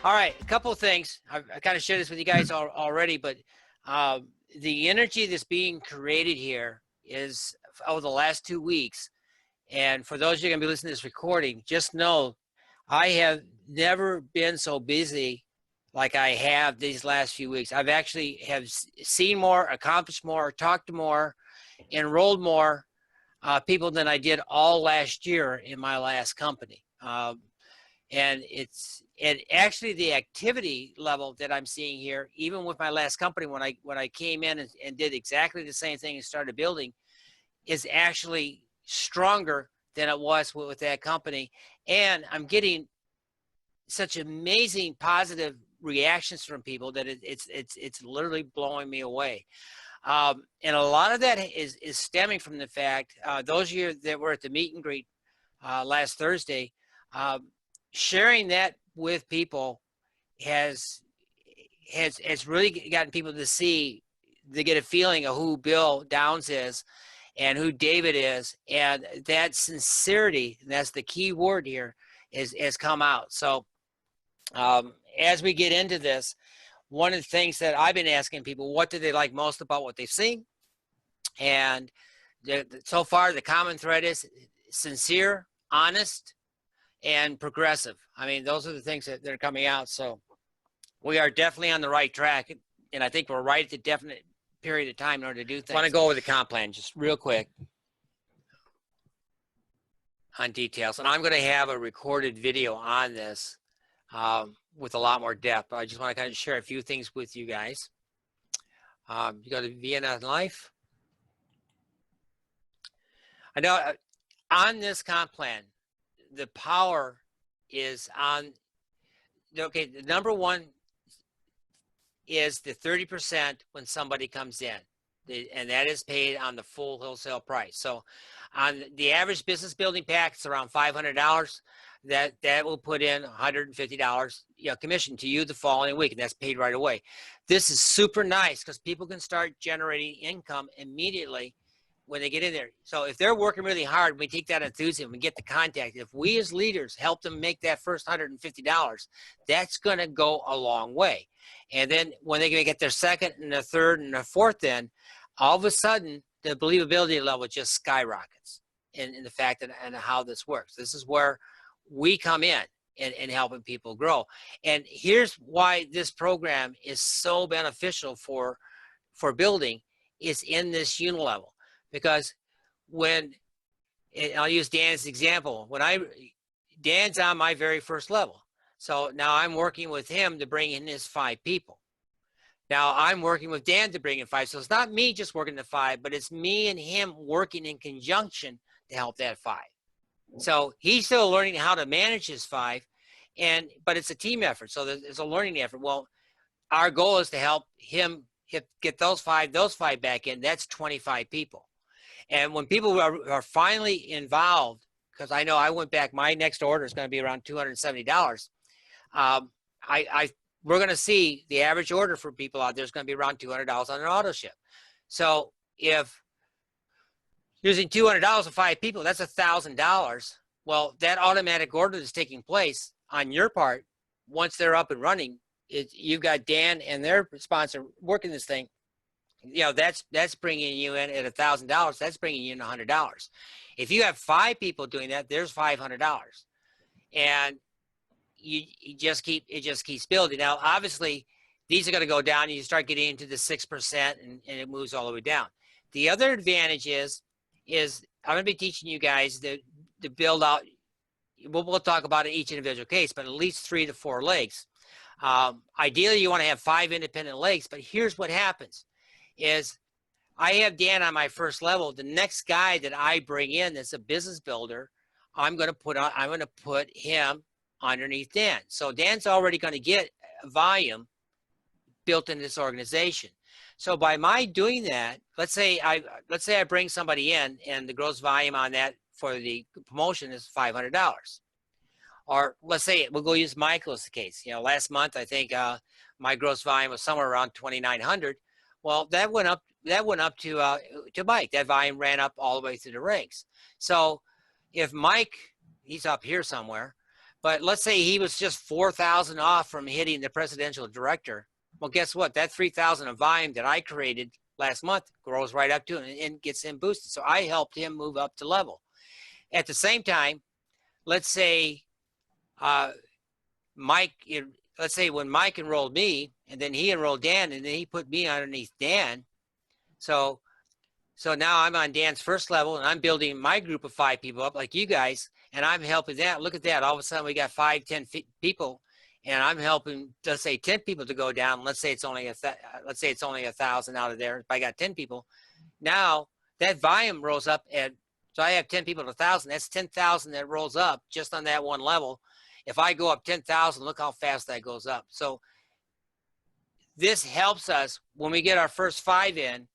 All right, a couple of things. I kind of shared this with you guys already, but the energy that's being created here is over the last 2 weeks. And for those of you going to be listening to this recording, just know I have never been so busy like I have these last few weeks. I've actually have seen more, accomplished more, talked to more, enrolled more people than I did all last year in my last company. And actually the activity level that I'm seeing here, even with my last company, when I came in and did exactly the same thing and started building, is actually stronger than it was with that company. And I'm getting such amazing positive reactions from people that it's literally blowing me away. And a lot of that is stemming from the fact, those of you that were at the meet and greet last Thursday, sharing that with people has really gotten people to get a feeling of who Bill Downs is and who David is, and that sincerity, and that's the key word here, has come out. So as we get into this, one of the things that I've been asking people, what do they like most about what they've seen? And so far the common thread is sincere, honest, and progressive. I mean, those are the things that are coming out. So we are definitely on the right track, and I think we're right at the definite period of time in order to do things. I want to go over the comp plan just real quick on details, and I'm going to have a recorded video on this with a lot more depth. I just want to kind of share a few things with you guys. You go to Vienna Life. I know on this comp plan, the power is on, okay, the number one is the 30% when somebody comes in, and that is paid on the full wholesale price. So on the average business building pack, it's around $500. That will put in $150, commission to you the following week, and that's paid right away. This is super nice because people can start generating income immediately when they get in there. So if they're working really hard, we take that enthusiasm and get the contact. If we as leaders help them make that first $150, that's going to go a long way. And then when they get their second and their third and their fourth in, all of a sudden the believability level just skyrockets in the fact and how this works. This is where we come in and helping people grow. And here's why this program is so beneficial for building is in this unilevel. Because when, and I'll use Dan's example, Dan's on my very first level. So now I'm working with him to bring in his 5 people. Now I'm working with Dan to bring in 5. So it's not me just working the 5, but it's me and him working in conjunction to help that 5. So he's still learning how to manage his 5, but it's a team effort. So there's a learning effort. Well, our goal is to help him get those 5 back in. That's 25 people. And when people are finally involved, because I know I went back, my next order is going to be around $270. We're going to see the average order for people out there is going to be around $200 on an auto ship. So if using $200 for 5 people, that's $1,000. Well, that automatic order that's taking place on your part, once they're up and running, you've got Dan and their sponsor working this thing. That's bringing you in at $1,000. That's bringing you in $100. If you have 5 people doing that, there's $500, and it just keeps building. Now, obviously, these are going to go down, and you start getting into the 6%, and it moves all the way down. The other advantage is I'm going to be teaching you guys to build out. We'll talk about it each individual case, but at least 3 to 4 legs. Ideally, you want to have 5 independent legs, but here's what happens. Is I have Dan on my first level. The next guy that I bring in that's a business builder, I'm going to put him underneath Dan. So Dan's already going to get volume built in this organization. So by my doing that, let's say I bring somebody in and the gross volume on that for the promotion is $500. Or let's say we'll go use Michael as the case. Last month I think my gross volume was somewhere around 2,900. Well, that went up to Mike. That volume ran up all the way through the ranks. So if Mike, he's up here somewhere, But let's say he was just 4,000 off from hitting the presidential director. Well, guess what? That 3,000 of volume that I created last month grows right up to him and gets him boosted. So I helped him move up to level. At the same time, let's say Mike, let's say when Mike enrolled me and then he enrolled Dan and then he put me underneath Dan. So now I'm on Dan's first level and I'm building my group of 5 people up like you guys, and I'm helping that. Look at that. All of a sudden we got 5, 10 people, and I'm helping, let's say 10 people to go down. Let's say it's only it's only 1,000 out of there. If I got 10 people, now that volume rolls up so I have 10 people to 1,000. That's 10,000 that rolls up just on that one level. If I go up 10,000, look how fast that goes up. So this helps us when we get our first 5 in,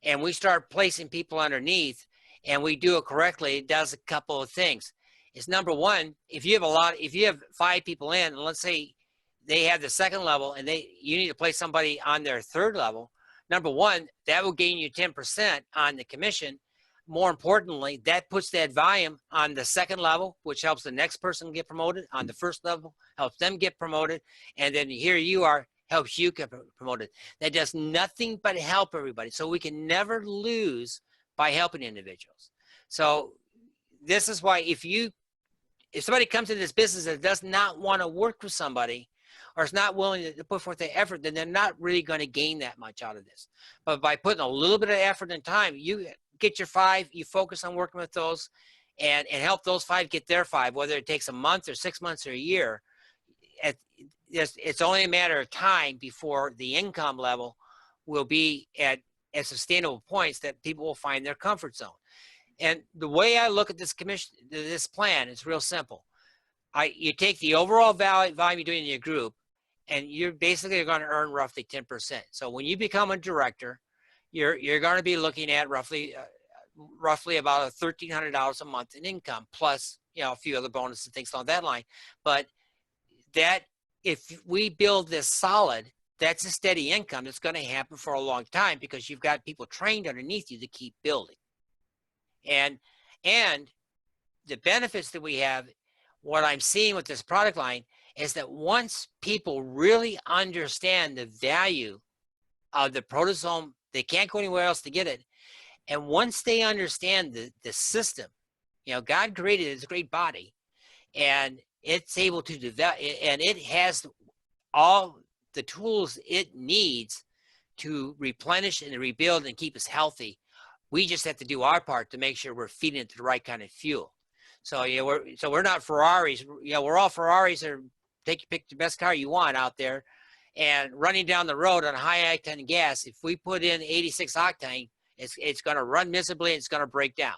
and we start placing people underneath and we do it correctly. It does a couple of things. It's number one, if you have 5 people in, and let's say they have the second level and you need to place somebody on their third level, number one, that will gain you 10% on the commission. More importantly, that puts that volume on the second level, which helps the next person get promoted. On the first level, helps them get promoted. And then here you are, helps you get promoted. That does nothing but help everybody. So we can never lose by helping individuals. So this is why if somebody comes into this business that does not want to work with somebody or is not willing to put forth the effort, then they're not really going to gain that much out of this. But by putting a little bit of effort and time, you get your 5, you focus on working with those and help those 5 get their 5, whether it takes a month or 6 months or a year. It's only a matter of time before the income level will be at sustainable points that people will find their comfort zone. And the way I look at this plan is real simple. You take the overall volume you're doing in your group, and you're basically going to earn roughly 10%. So when you become a director, you're going to be looking at roughly about $1,300 a month in income, plus a few other bonuses and things along that line. But that, if we build this solid, that's a steady income that's going to happen for a long time because you've got people trained underneath you to keep building. And the benefits that we have, what I'm seeing with this product line is that once people really understand the value of the proteasome, they can't go anywhere else to get it. And once they understand the system, God created this great body, and it's able to develop, and it has all the tools it needs to replenish and rebuild and keep us healthy. We just have to do our part to make sure we're feeding it the right kind of fuel. So we're not Ferraris. We're all Ferraris, or pick the best car you want out there, and running down the road on high octane gas. If we put in 86 octane, it's going to run miserably. It's going to break down.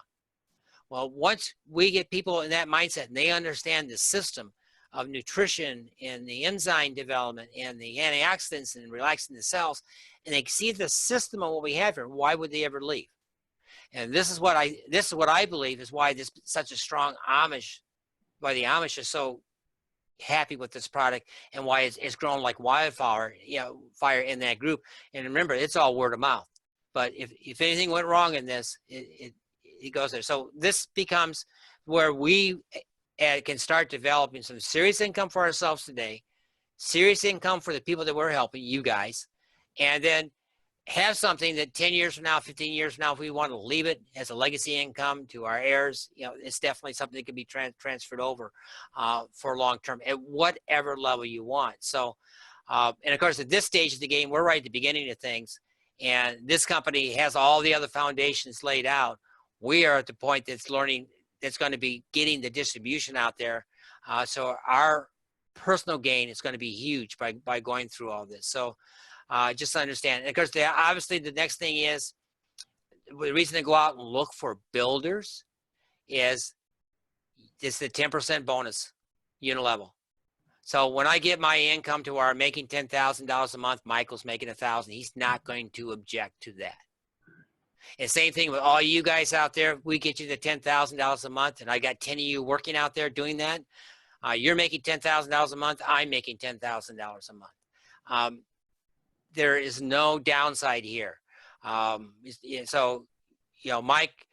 Well, once we get people in that mindset and they understand the system of nutrition and the enzyme development and the antioxidants and relaxing the cells, and they see the system of what we have here, why would they ever leave? And this is what I believe is why this such a strong why the Amish are so happy with this product, and why it's grown like wildfire, fire in that group. And remember, it's all word of mouth. But if anything went wrong in this, it goes there. So this becomes where we can start developing some serious income for ourselves today, serious income for the people that we're helping, you guys, and then have something that 10 years from now, 15 years from now, if we want to leave it as a legacy income to our heirs, it's definitely something that can be transferred over for long term at whatever level you want. So, and of course, at this stage of the game, we're right at the beginning of things, and this company has all the other foundations laid out. We are at the point that's going to be getting the distribution out there. So our personal gain is going to be huge by going through all this. So just understand. And of course, obviously the next thing is, the reason to go out and look for builders is it's the 10% bonus unit level. So when I get my income to where I'm making $10,000 a month, Michael's making $1,000. He's not going to object to that. And same thing with all you guys out there. We get you the $10,000 a month, and I got 10 of you working out there doing that. You're making $10,000 a month. I'm making $10,000 a month. There is no downside here. So, Mike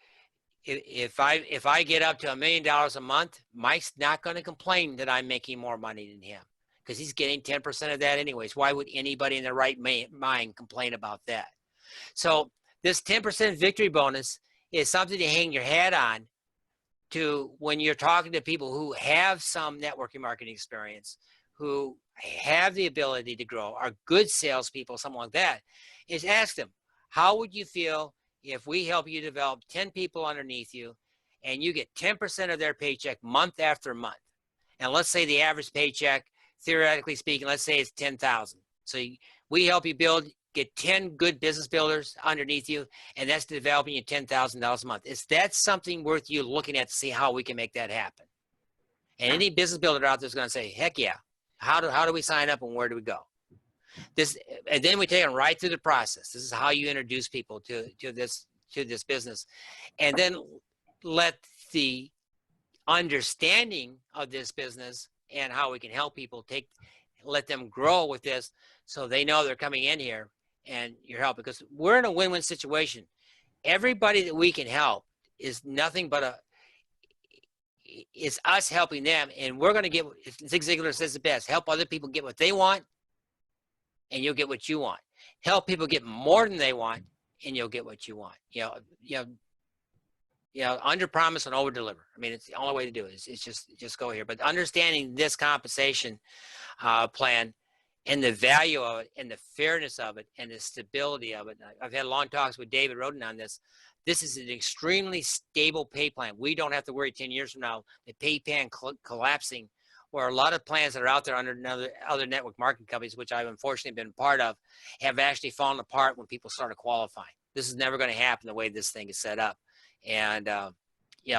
if I get up to $1 million a month, Mike's not going to complain that I'm making more money than him because he's getting 10% of that anyways. Why would anybody in their right mind complain about that? So this 10% victory bonus is something to hang your hat on to when you're talking to people who have some networking marketing experience, who have the ability to grow, are good salespeople, something like that, is ask them, how would you feel if we help you develop 10 people underneath you and you get 10% of their paycheck month after month? And let's say the average paycheck, theoretically speaking, let's say it's 10,000. So we help you get 10 good business builders underneath you, and that's developing you $10,000 a month. Is that something worth you looking at to see how we can make that happen? And any business builder out there is going to say, heck yeah. How do we sign up and where do we go? And then we take them right through the process. This is how you introduce people to this business, and then let the understanding of this business and how we can help people let them grow with this, so they know they're coming in here and you're helping, because we're in a win-win situation. Everybody that we can help is nothing but it's us helping them, and we're going to get, Zig Ziglar says the best, help other people get what they want and you'll get what you want. Help people get more than they want and you'll get what you want. Under promise and over deliver. I mean, it's the only way to do it. It's just go here. But understanding this compensation plan and the value of it and the fairness of it and the stability of it. I've had long talks with David Roden on this. This is an extremely stable pay plan. We don't have to worry 10 years from now the pay plan collapsing, where a lot of plans that are out there under other network marketing companies, which I've unfortunately been part of, have actually fallen apart when people started qualifying. This is never going to happen the way this thing is set up. And,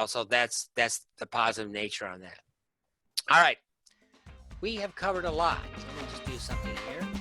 so that's the positive nature on that. All right. We have covered a lot. So let me just do something here.